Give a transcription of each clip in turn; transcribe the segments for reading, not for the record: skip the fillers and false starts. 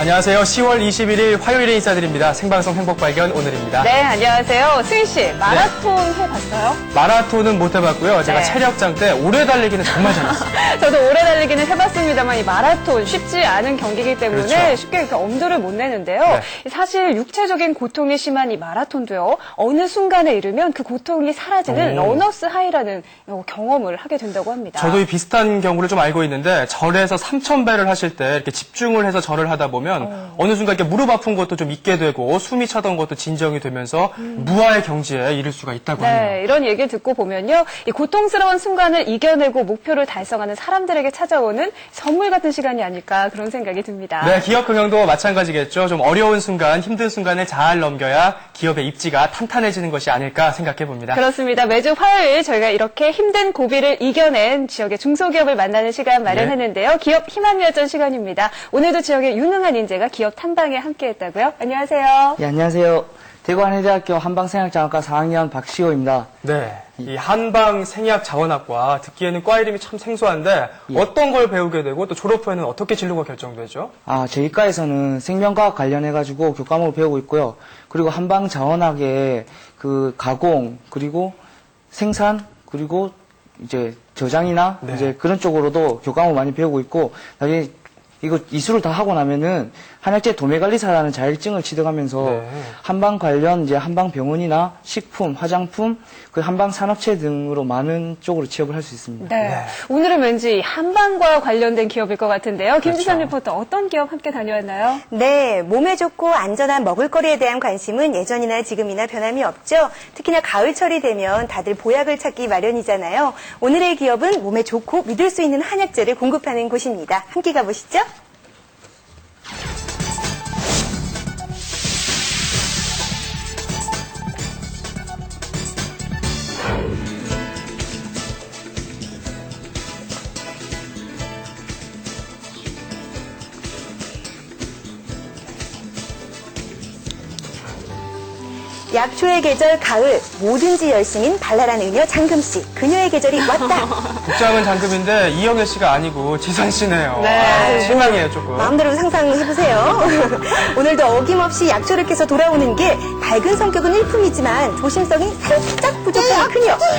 안녕하세요. 10월 21일 화요일에 인사드립니다. 생방송 행복발견 오늘입니다. 네, 안녕하세요. 승희 씨, 마라톤 해봤어요? 마라톤은 못 해봤고요. 제가 네. 체력장 때 오래 달리기는 정말 잘했어요. 저도 오래 달리기는 해봤습니다만 이 마라톤 쉽지 않은 경기이기 때문에 그렇죠. 쉽게 이렇게 엄두를 못 내는데요. 네. 사실 육체적인 고통이 심한 이 마라톤도요. 어느 순간에 이르면 그 고통이 사라지는 러너스 하이라는 경험을 하게 된다고 합니다. 저도 이 비슷한 경우를 좀 알고 있는데 절에서 3,000배를 하실 때 이렇게 집중을 해서 절을 하다 보면 어느 순간 이렇게 무릎 아픈 것도 좀 있게 되고 숨이 차던 것도 진정이 되면서 무아의 경지에 이를 수가 있다고 하네요. 네, 이런 얘기를 듣고 보면요. 이 고통스러운 순간을 이겨내고 목표를 달성하는 사람들에게 찾아오는 선물 같은 시간이 아닐까 그런 생각이 듭니다. 네, 기업 경영도 마찬가지겠죠. 좀 어려운 순간, 힘든 순간을 잘 넘겨야 기업의 입지가 탄탄해지는 것이 아닐까 생각해 봅니다. 그렇습니다. 매주 화요일 저희가 이렇게 힘든 고비를 이겨낸 지역의 중소기업을 만나는 시간 마련했는데요. 기업 희망열전 시간입니다. 오늘도 지역의 유능한 인재가 기업 탐방에 함께했다고요? 안녕하세요. 예, 안녕하세요. 대구한해대학교 한방생학자원과 4학년 박시호입니다. 네, 이 한방생약자원학과 듣기에는 과 이름이 참 생소한데 어떤 걸 배우게 되고 또 졸업 후에는 어떻게 진로가 결정되죠? 저희 과에서는 생명과학 관련해가지고 교과목을 배우고 있고요. 그리고 한방자원학의 그 가공, 그리고 생산, 그리고 이제 저장이나 네. 이제 그런 쪽으로도 교과목을 많이 배우고 있고, 나중에 이거 이수를 다 하고 나면은 한약재 도매관리사라는 자격증을 취득하면서 네. 한방 관련 이제 한방병원이나 식품, 화장품, 그 한방산업체 등으로 많은 쪽으로 취업을 할 수 있습니다. 네. 네. 오늘은 왠지 한방과 관련된 기업일 것 같은데요. 김지선 그렇죠. 리포터 어떤 기업 함께 다녀왔나요? 네, 몸에 좋고 안전한 먹을거리에 대한 관심은 예전이나 지금이나 변함이 없죠. 특히나 가을철이 되면 다들 보약을 찾기 마련이잖아요. 오늘의 기업은 몸에 좋고 믿을 수 있는 한약재를 공급하는 곳입니다. 함께 가보시죠. 약초의 계절 가을, 뭐든지 열심인 발랄한 의녀 장금씨. 그녀의 계절이 왔다. 국장은 장금인데 이영애 씨가 아니고 지선 씨네요. 네. 실망이에요, 조금. 마음대로 상상해보세요. 오늘도 어김없이 약초를 깨서 돌아오는 게 밝은 성격은 일품이지만 조심성이 살짝 부족한 그녀. 어떤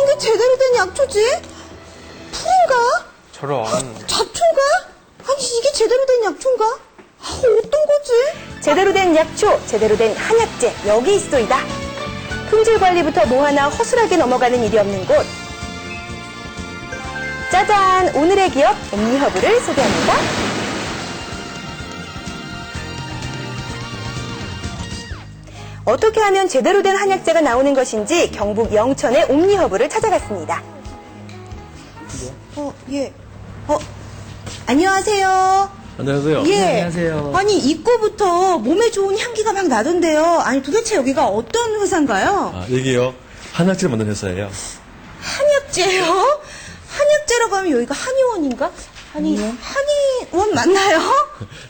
게 제대로 된 약초지? 풀인가? 저런. 잡초인가? 아니 이게 제대로 된 약초인가? 어떤 거지? 제대로 된 약초, 제대로 된 한약재, 여기 있소이다. 품질 관리부터 뭐 하나 허술하게 넘어가는 일이 없는 곳. 짜잔! 오늘의 기업 옴니허브를 소개합니다. 어떻게 하면 제대로 된 한약재가 나오는 것인지 경북 영천의 옴니허브를 찾아갔습니다. 예. 안녕하세요. 안녕하세요. 예. 네, 안녕하세요. 아니 입구부터 몸에 좋은 향기가 막 나던데요. 아니 도대체 여기가 어떤 회사인가요? 여기요. 한약재를 만든 회사예요. 한약재요? 한약재라고 하면 여기가 한의원인가? 아니 한의원 맞나요?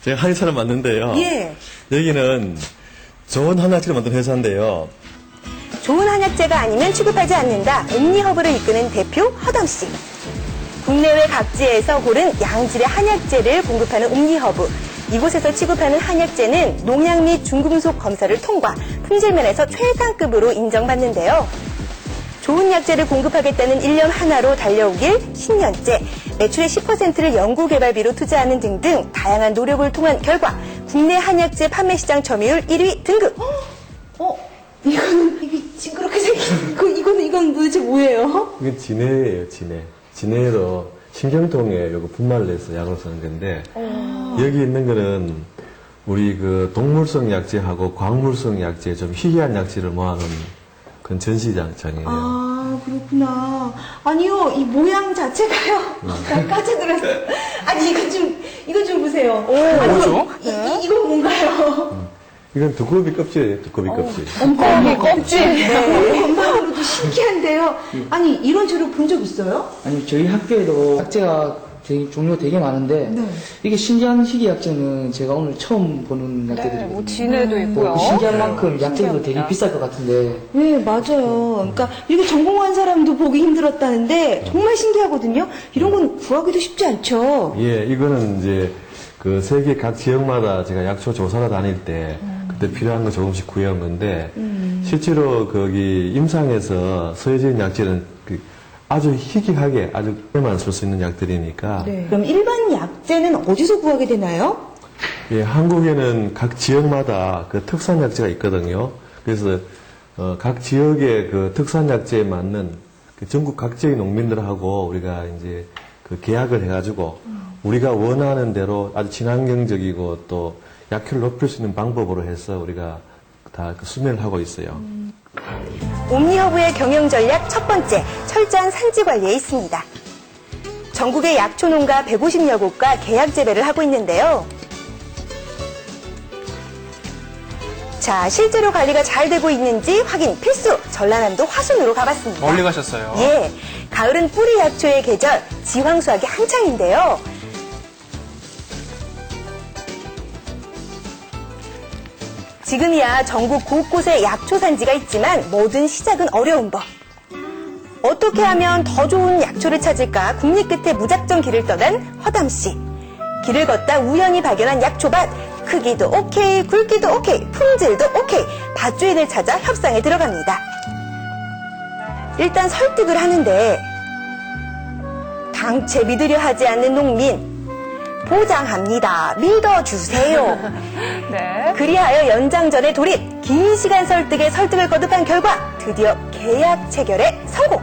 제가 한의사를 만드는데요. 예. 여기는 좋은 한약재를 만든 회사인데요. 좋은 한약재가 아니면 취급하지 않는다. 옴니허브를 이끄는 대표 허담씨. 국내외 각지에서 고른 양질의 한약재를 공급하는 옴니허브. 이곳에서 취급하는 한약재는 농약 및 중금속 검사를 통과, 품질면에서 최상급으로 인정받는데요. 좋은 약재를 공급하겠다는 1년 하나로 달려오길 10년째, 매출의 10%를 연구개발비로 투자하는 등등 다양한 노력을 통한 결과 국내 한약재 판매시장 점유율 1위 등급. 이게 징그럽게 생긴 이건 도대체 뭐예요? 이건 진해예요, 진해. 진해로 신경통에 요거 분말을 내서 약을 쓰는 건데, 여기 있는 거는 우리 그 동물성 약재하고 광물성 약재, 좀 희귀한 약재를 모아놓은 그런 전시장이에요. 아, 그렇구나. 아니요, 이 모양 자체가요. 나 깜짝 놀랐어요. 아니, 이거 좀 보세요. 뭐죠? 이건 뭔가요? 이건 두꺼비 껍질이에요, 두꺼비 껍질. 껍질. 건강으로도 신기한데요. 아니, 이런 재료 본 적 있어요? 아니, 저희 학교에도 약재가 종류 되게 많은데, 네. 이게 신기한 희귀 약재는 제가 오늘 처음 보는 네, 약재들이거든요. 뭐 진해도 있고요. 신기한 만큼 약재도 되게 신기합니다. 비쌀 것 같은데, 네, 맞아요. 그러니까 이렇게 전공한 사람도 보기 힘들었다는데 정말 신기하거든요. 이런 건 구하기도 쉽지 않죠. 예, 이거는 이제 그 세계 각 지역마다 제가 약초 조사를 다닐 때 그때 필요한 거 조금씩 구해온 건데 실제로 거기 임상에서 서해진 약재는 그 아주 희귀하게 아주 에만 쓸 수 있는 약들이니까 그럼 일반 약재는 어디서 구하게 되나요? 예, 한국에는 각 지역마다 그 특산 약재가 있거든요. 그래서 각 지역의 그 특산 약재에 맞는 그 전국 각지의 농민들하고 우리가 이제 그 계약을 해가지고 우리가 원하는 대로 아주 친환경적이고 또 약효를 높일 수 있는 방법으로 해서 우리가 다 그 수매를 하고 있어요. 옴니허브의 경영 전략 첫 번째, 철저한 산지 관리에 있습니다. 전국의 약초 농가 150여 곳과 계약 재배를 하고 있는데요. 자, 실제로 관리가 잘 되고 있는지 확인 필수! 전라남도 화순으로 가봤습니다. 멀리 가셨어요. 예, 가을은 뿌리 약초의 계절, 지황수확이 한창인데요. 지금이야 전국 곳곳에 약초 산지가 있지만 뭐든 시작은 어려운 법. 어떻게 하면 더 좋은 약초를 찾을까 국리 끝에 무작정 길을 떠난 허담씨. 길을 걷다 우연히 발견한 약초밭. 크기도 오케이, 굵기도 오케이, 품질도 오케이. 밭주인을 찾아 협상에 들어갑니다. 일단 설득을 하는데 당최 믿으려 하지 않는 농민. 보장합니다. 믿어주세요. 네. 그리하여 연장전에 돌입. 긴 시간 설득에 설득을 거듭한 결과 드디어 계약 체결에 성공.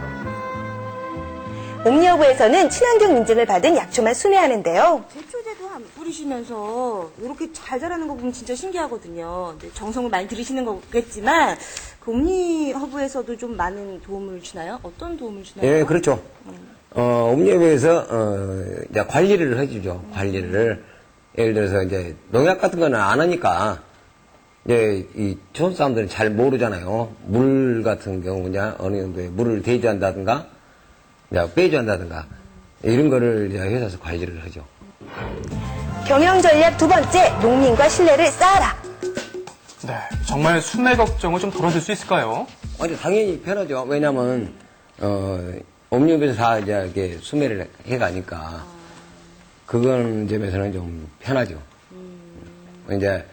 옴니허브에서는 친환경 인증을 받은 약초만 수매하는데요. 제초제도 뿌리시면서 이렇게 잘 자라는 거 보면 진짜 신기하거든요. 정성을 많이 들이시는 거겠지만 그 옴니허브에서도 좀 많은 도움을 주나요? 어떤 도움을 주나요? 예, 그렇죠. 옴니허브에서 이제 관리를 해주죠. 관리를 예를 들어서 이제 농약 같은 거는 안 하니까 이제 이 초선 사람들은 잘 모르잖아요. 물 같은 경우 이제 어느 정도의 물을 대주한다든가 이제 빼주한다든가 이런 거를 이제 회사에서 관리를 하죠. 경영 전략 두 번째, 농민과 신뢰를 쌓아라. 네, 정말 수매 걱정을 좀 덜어줄 수 있을까요? 당연히 편하죠. 왜냐면 옴니허브에서 다 이제 이렇게 수매를 해가니까 그건 점에서는 좀 편하죠. 이제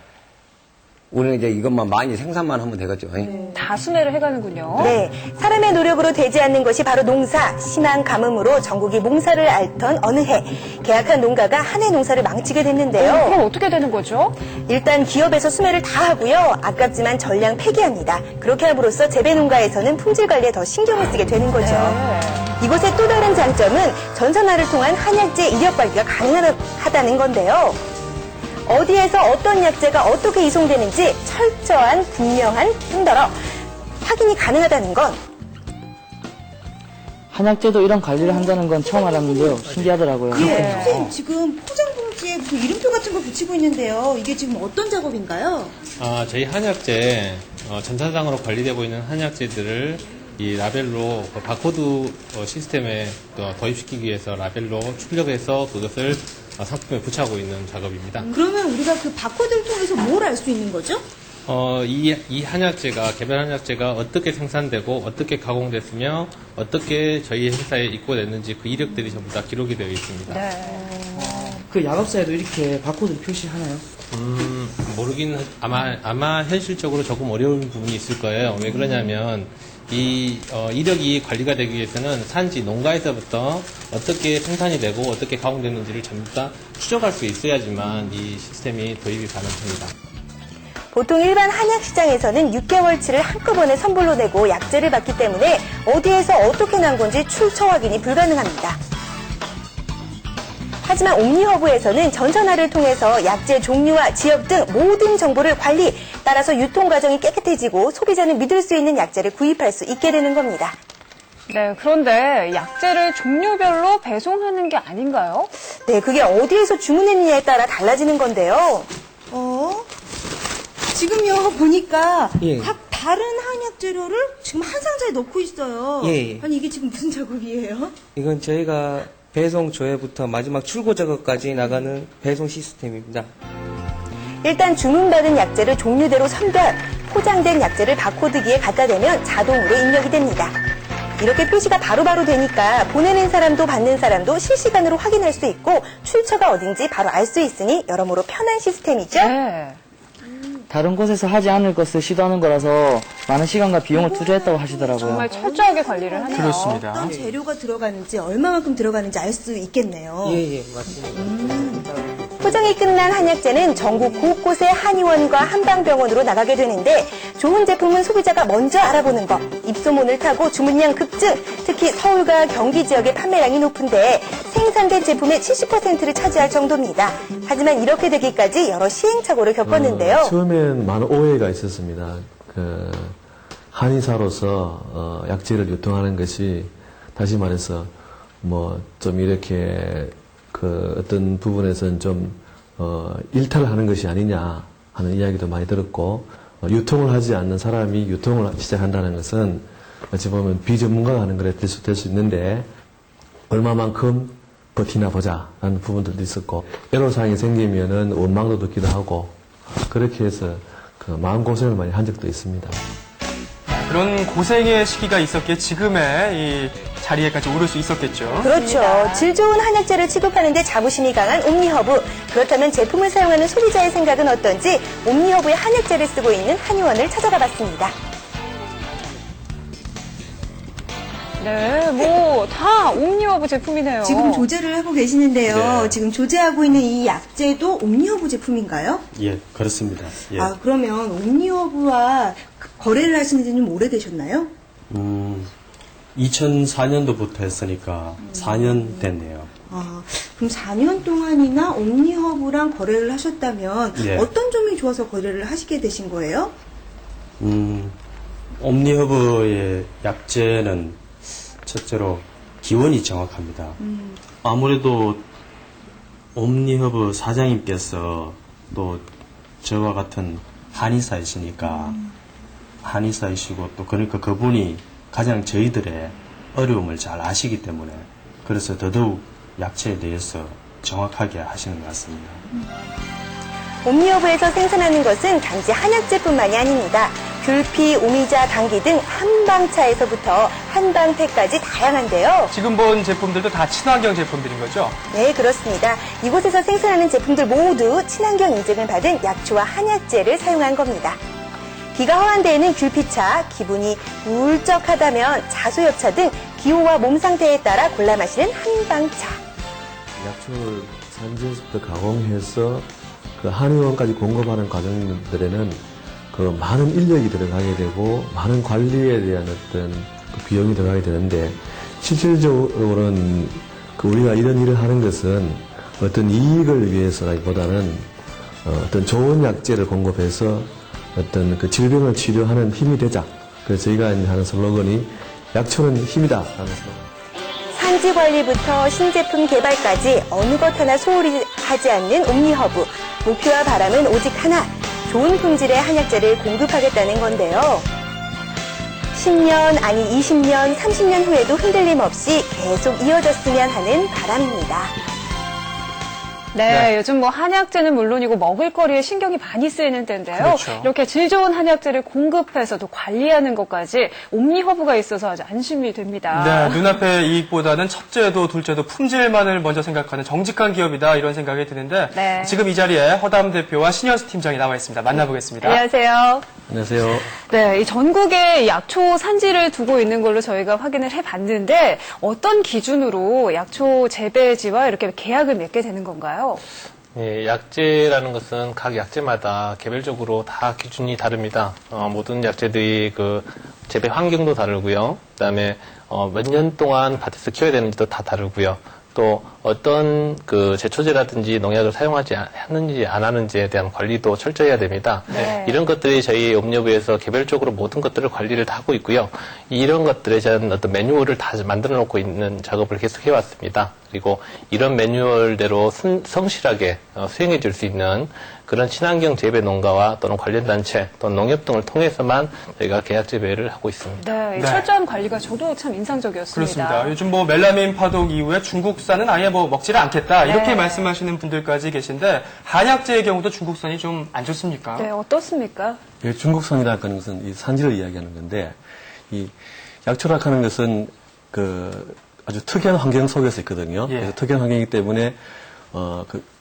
우리는 이제 이것만 많이 생산만 하면 되겠죠. 다 수매를 해가는군요. 네, 사람의 노력으로 되지 않는 것이 바로 농사. 심한 가뭄으로 전국이 몽사를 앓던 어느 해 계약한 농가가 한 해 농사를 망치게 됐는데요. 그럼 어떻게 되는 거죠? 일단 기업에서 수매를 다 하고요. 아깝지만 전량 폐기합니다. 그렇게 함으로써 재배 농가에서는 품질 관리에 더 신경을 쓰게 되는 거죠. 이곳의 또 다른 장점은 전산화를 통한 한약재 이력 관리가 가능하다는 건데요. 어디에서 어떤 약재가 어떻게 이송되는지 철저한 분명한 뿐더러 확인이 가능하다는 건 한약재도 이런 관리를 한다는 건 처음 알았는데요. 신기하더라고요. 선생님 지금 포장 봉지에 무슨 이름표 같은 거 붙이고 있는데요. 이게 지금 어떤 작업인가요? 저희 한약재, 전산상으로 관리되고 있는 한약재들을 이 라벨로 바코드 시스템에 도입시키기 위해서 라벨로 출력해서 그것을 상품에 부착하고 있는 작업입니다. 그러면 우리가 그 바코드를 통해서 뭘 알 수 있는 거죠? 이 한약재가, 개별 한약재가 어떻게 생산되고 어떻게 가공됐으며 어떻게 저희 회사에 입고됐는지 그 이력들이 전부 다 기록이 되어 있습니다. 그 약업사에도 이렇게 바코드를 표시하나요? 모르긴, 아마 현실적으로 조금 어려운 부분이 있을 거예요. 왜 그러냐면, 이 이력이 관리가 되기 위해서는 산지, 농가에서부터 어떻게 생산이 되고 어떻게 가공됐는지를 전부 다 추적할 수 있어야지만 이 시스템이 도입이 가능합니다. 보통 일반 한약 시장에서는 6개월치를 한꺼번에 선불로 내고 약재를 받기 때문에 어디에서 어떻게 난 건지 출처 확인이 불가능합니다. 하지만 옴니허브에서는 전산화를 통해서 약재 종류와 지역 등 모든 정보를 관리, 따라서 유통 과정이 깨끗해지고 소비자는 믿을 수 있는 약재를 구입할 수 있게 되는 겁니다. 네, 그런데 약재를 종류별로 배송하는 게 아닌가요? 네, 그게 어디에서 주문했느냐에 따라 달라지는 건데요. 지금요 보니까 예. 각 다른 한약 재료를 지금 한 상자에 넣고 있어요. 예. 아니 이게 지금 무슨 작업이에요? 이건 저희가 배송 조회부터 마지막 출고 작업까지 나가는 배송 시스템입니다. 일단 주문받은 약재를 종류대로 선별, 포장된 약재를 바코드기에 갖다 대면 자동으로 입력이 됩니다. 이렇게 표시가 바로바로 되니까 보내는 사람도 받는 사람도 실시간으로 확인할 수 있고 출처가 어딘지 바로 알 수 있으니 여러모로 편한 시스템이죠. 네. 다른 곳에서 하지 않을 것을 시도하는 거라서 많은 시간과 비용을 투자했다고 하시더라고요. 정말 철저하게 관리를 하네요. 그렇습니다. 어떤 재료가 들어가는지 얼마만큼 들어가는지 알 수 있겠네요. 예, 맞습니다. 포장이 끝난 한약재는 전국 곳곳의 한의원과 한방병원으로 나가게 되는데 좋은 제품은 소비자가 먼저 알아보는 것, 입소문을 타고 주문량 급증, 특히 서울과 경기 지역의 판매량이 높은데 생산된 제품의 70%를 차지할 정도입니다. 하지만 이렇게 되기까지 여러 시행착오를 겪었는데요. 처음엔 많은 오해가 있었습니다. 한의사로서 약재를 유통하는 것이 다시 말해서 뭐 좀 이렇게 어떤 부분에서는 좀 일탈을 하는 것이 아니냐 하는 이야기도 많이 들었고 유통을 하지 않는 사람이 유통을 시작한다는 것은 어찌 보면 비전문가가 하는 거래 될 수 있는데 얼마만큼 버티나 보자라는 부분들도 있었고 애로사항이 생기면은 원망도 듣기도 하고 그렇게 해서 마음고생을 많이 한 적도 있습니다. 그런 고생의 시기가 있었기에 지금의 이 자리에까지 오를 수 있었겠죠. 그렇죠. 질 좋은 한약재를 취급하는데 자부심이 강한 옴니허브. 그렇다면 제품을 사용하는 소비자의 생각은 어떤지 옴니허브의 한약재를 쓰고 있는 한의원을 찾아가 봤습니다. 네, 뭐 다 옴니허브 제품이네요. 지금 조제를 하고 계시는데요. 네. 지금 조제하고 있는 이 약재도 옴니허브 제품인가요? 예, 그렇습니다. 예. 아, 그러면 옴니허브와 거래를 하시는 지 좀 오래되셨나요? 2004년도부터 했으니까 4년 됐네요. 아, 그럼 4년 동안이나 옴니허브랑 거래를 하셨다면 예. 어떤 점이 좋아서 거래를 하시게 되신 거예요? 옴니허브의 약재는 첫째로 기원이 정확합니다. 아무래도 옴니허브 사장님께서 또 저와 같은 한의사이시니까 한의사이시고 또 그러니까 그분이 가장 저희들의 어려움을 잘 아시기 때문에 그래서 더더욱 약재에 대해서 정확하게 하시는 것 같습니다. 옴니허브에서 생산하는 것은 단지 한약재뿐만이 아닙니다. 귤피, 오미자, 당귀 등 한방차에서부터 한방태까지 다양한데요. 지금 본 제품들도 다 친환경 제품들인 거죠? 네, 그렇습니다. 이곳에서 생산하는 제품들 모두 친환경 인증을 받은 약초와 한약재를 사용한 겁니다. 기가 허한 데에는 귤피차, 기분이 울적하다면 자소엽차 등 기호와 몸 상태에 따라 골라 마시는 한방차. 약초를 산지에서부터 가공해서 한의원까지 공급하는 과정들에는 많은 인력이 들어가게 되고 많은 관리에 대한 어떤 비용이 들어가게 되는데 실질적으로는 우리가 이런 일을 하는 것은 어떤 이익을 위해서라기보다는 어떤 좋은 약재를 공급해서 어떤 질병을 치료하는 힘이 되자. 그래서 저희가 하는 슬로건이 약초는 힘이다 라는 슬로건. 산지 관리부터 신제품 개발까지 어느 것 하나 소홀히 하지 않는 옴니허브. 목표와 바람은 오직 하나. 좋은 품질의 한약재를 공급하겠다는 건데요. 10년, 아니 20년, 30년 후에도 흔들림 없이 계속 이어졌으면 하는 바람입니다. 네, 요즘 뭐 한약재는 물론이고 먹을거리에 신경이 많이 쓰이는 때인데요. 그렇죠. 이렇게 질 좋은 한약재를 공급해서 또 관리하는 것까지 옴니허브가 있어서 아주 안심이 됩니다. 네, 눈앞의 이익보다는 첫째도 둘째도 품질만을 먼저 생각하는 정직한 기업이다 이런 생각이 드는데 네. 지금 이 자리에 허담 대표와 신현수 팀장이 나와 있습니다. 만나보겠습니다. 안녕하세요. 안녕하세요. 네, 이 전국에 약초 산지를 두고 있는 걸로 저희가 확인을 해봤는데 어떤 기준으로 약초 재배지와 이렇게 계약을 맺게 되는 건가요? 예, 약재라는 것은 각 약재마다 개별적으로 다 기준이 다릅니다. 모든 약재들이 재배 환경도 다르고요. 그다음에 몇 년 동안 밭에서 키워야 되는지도 다 다르고요. 또 어떤 제초제라든지 농약을 사용하지 하는지 안 하는지에 대한 관리도 철저히 해야 됩니다. 네. 이런 것들이 저희 옴니허브에서 개별적으로 모든 것들을 관리를 다 하고 있고요. 이런 것들에 대한 어떤 매뉴얼을 다 만들어 놓고 있는 작업을 계속 해왔습니다. 그리고 이런 매뉴얼대로 성실하게 수행해 줄 수 있는 그런 친환경 재배 농가와 또는 관련 단체 또는 농협 등을 통해서만 저희가 계약 재배를 하고 있습니다. 네, 이 네. 철저한 관리가 저도 참 인상적이었습니다. 그렇습니다. 요즘 뭐 멜라민 파독 이후에 중국산은 아예 뭐 먹지를 않겠다 이렇게 네. 말씀하시는 분들까지 계신데 한약재의 경우도 중국산이 좀 안 좋습니까? 네, 어떻습니까? 중국산이라는 것은 이 산지를 이야기하는 건데 이 약초락하는 것은 아주 특이한 환경 속에서 있거든요. 예. 그래서 특이한 환경이기 때문에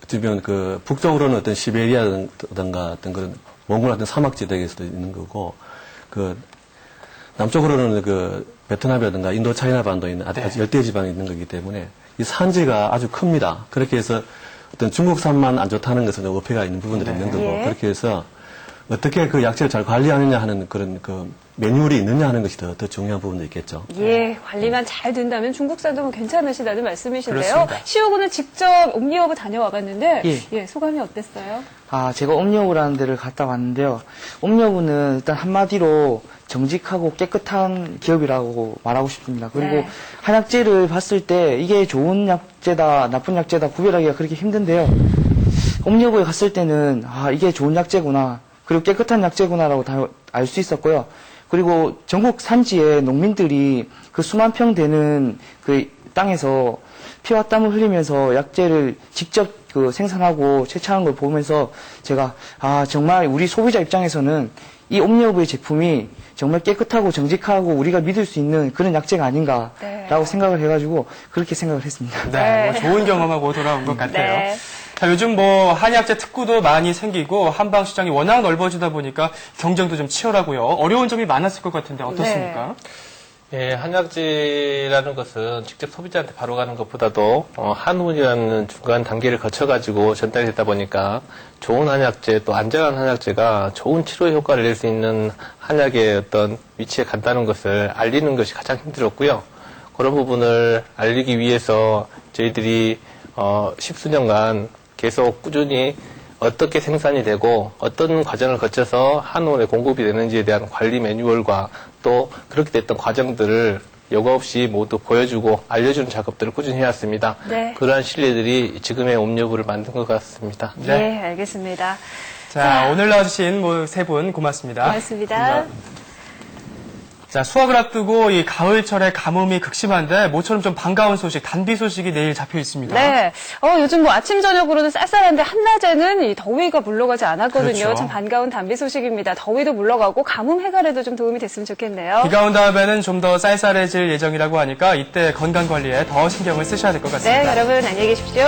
주변 북쪽으로는 어떤 시베리아라든가 어떤 그런 몽골 같은 사막지대에서도 있는 거고, 남쪽으로는 베트남이라든가 인도 차이나 반도에 있는 아주 열대 지방에 있는 거기 때문에 이 산지가 아주 큽니다. 그렇게 해서 어떤 중국산만 안 좋다는 것은 어폐가 있는 부분들이 있는 거고, 예. 그렇게 해서 어떻게 그 약재를 잘 관리하느냐 하는 그런 매뉴얼이 있느냐 하는 것이 더 중요한 부분도 있겠죠. 예, 관리만 잘 된다면 중국산도 뭐 괜찮으시다는 말씀이신데요. 그렇습니다. 시호군은 직접 옴니허브 다녀와봤는데 예. 소감이 어땠어요? 제가 옴니허브라는 데를 갔다 왔는데요. 옴니허브는 일단 한마디로 정직하고 깨끗한 기업이라고 말하고 싶습니다. 그리고 네. 한약재를 봤을 때 이게 좋은 약재다, 나쁜 약재다 구별하기가 그렇게 힘든데요. 옴니허브에 갔을 때는 이게 좋은 약재구나, 그리고 깨끗한 약재구나라고 다 알 수 있었고요. 그리고 전국 산지에 농민들이 그 수만 평 되는 그 땅에서 피와 땀을 흘리면서 약재를 직접 생산하고 채취하는 걸 보면서 제가 정말 우리 소비자 입장에서는 이 옴니허브의 제품이 정말 깨끗하고 정직하고 우리가 믿을 수 있는 그런 약재가 아닌가라고 생각을 해가지고 그렇게 생각을 했습니다. 네, 뭐 좋은 경험하고 돌아온 것 같아요. 네. 자, 요즘 한약재 특구도 많이 생기고 한방 시장이 워낙 넓어지다 보니까 경쟁도 좀 치열하고요. 어려운 점이 많았을 것 같은데 어떻습니까? 예, 한약재라는 것은 직접 소비자한테 바로 가는 것보다도 한운이라는 중간 단계를 거쳐가지고 전달이 됐다 보니까 좋은 한약재 또 안전한 한약재가 좋은 치료 효과를 낼 수 있는 한약의 어떤 위치에 간다는 것을 알리는 것이 가장 힘들었고요. 그런 부분을 알리기 위해서 저희들이 십수년간 계속 꾸준히 어떻게 생산이 되고 어떤 과정을 거쳐서 한온에 공급이 되는지에 대한 관리 매뉴얼과 또 그렇게 됐던 과정들을 여과 없이 모두 보여주고 알려주는 작업들을 꾸준히 해왔습니다. 네. 그러한 신뢰들이 지금의 옴니허브를 만든 것 같습니다. 네, 알겠습니다. 자, 오늘 나와주신 세 분 고맙습니다. 고맙습니다. 자, 수확을 앞두고 이 가을철에 가뭄이 극심한데 모처럼 좀 반가운 소식, 단비 소식이 내일 잡혀 있습니다. 네. 요즘 아침, 저녁으로는 쌀쌀한데 한낮에는 이 더위가 물러가지 않았거든요. 그렇죠. 참 반가운 단비 소식입니다. 더위도 물러가고 가뭄 해결에도 좀 도움이 됐으면 좋겠네요. 비가 온 다음에는 좀 더 쌀쌀해질 예정이라고 하니까 이때 건강 관리에 더 신경을 쓰셔야 될 것 같습니다. 네, 여러분 안녕히 계십시오.